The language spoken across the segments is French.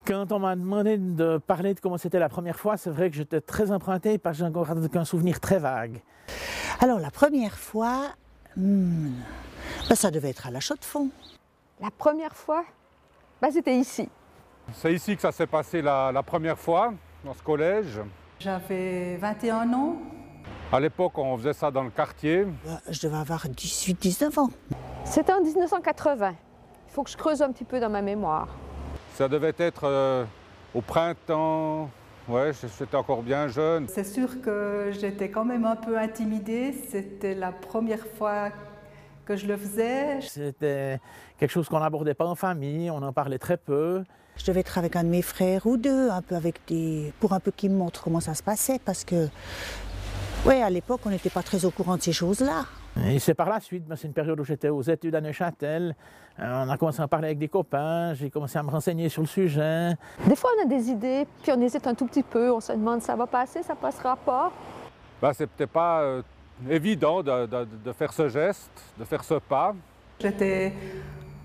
Quand on m'a demandé de parler de comment c'était la première fois, c'est vrai que j'étais très emprunté parce que j'ai encore un souvenir très vague. Alors la première fois, ça devait être à la Chaux-de-Fonds. La première fois, c'était ici. C'est ici que ça s'est passé la première fois, dans ce collège. J'avais 21 ans. À l'époque, on faisait ça dans le quartier. Je devais avoir 18-19 ans. C'était en 1980. Il faut que je creuse un petit peu dans ma mémoire. Ça devait être au printemps. Ouais, j'étais encore bien jeune. C'est sûr que j'étais quand même un peu intimidée. C'était la première fois que je le faisais. C'était quelque chose qu'on n'abordait pas en famille, on en parlait très peu. Je devais être avec un de mes frères ou deux, pour un peu qu'ils me montrent comment ça se passait, parce que, à l'époque, on n'était pas très au courant de ces choses-là. Et c'est par la suite, c'est une période où j'étais aux études à Neuchâtel, on a commencé à parler avec des copains, j'ai commencé à me renseigner sur le sujet. Des fois, on a des idées, puis on hésite un tout petit peu, on se demande ça va passer, ça passera pas. C'est peut-être pas évident de faire ce geste, de faire ce pas. J'étais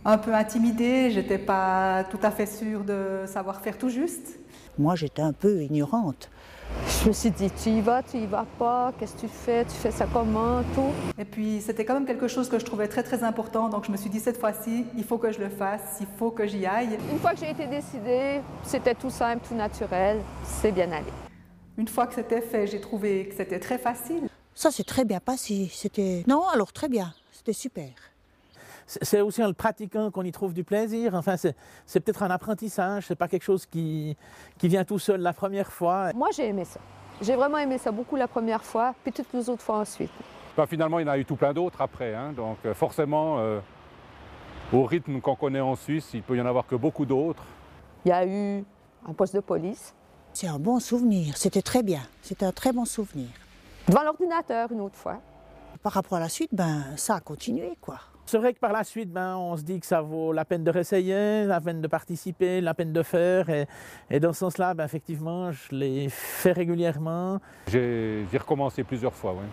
un peu intimidée, j'étais pas tout à fait sûre de savoir faire tout juste. Moi, j'étais un peu ignorante. Je me suis dit, tu y vas pas, qu'est-ce que tu fais ça comment, tout. Et puis c'était quand même quelque chose que je trouvais très très important, donc je me suis dit cette fois-ci, il faut que je le fasse, il faut que j'y aille. Une fois que j'ai été décidée, c'était tout simple, tout naturel, c'est bien allé. Une fois que c'était fait, j'ai trouvé que c'était très facile. Ça s'est très bien passé, alors très bien, c'était super. C'est aussi en le pratiquant qu'on y trouve du plaisir, enfin c'est peut-être un apprentissage, c'est pas quelque chose qui vient tout seul la première fois. Moi j'ai aimé ça, j'ai vraiment aimé ça beaucoup la première fois, puis toutes les autres fois ensuite. Finalement il y en a eu tout plein d'autres après, donc forcément au rythme qu'on connaît en Suisse, il peut y en avoir que beaucoup d'autres. Il y a eu un poste de police. C'est un bon souvenir, c'était très bien, c'était un très bon souvenir. Devant l'ordinateur une autre fois. Par rapport à la suite, ça a continué quoi. C'est vrai que par la suite, on se dit que ça vaut la peine de réessayer, la peine de participer, la peine de faire. Et dans ce sens-là, effectivement, je l'ai fait régulièrement. J'ai recommencé plusieurs fois, oui.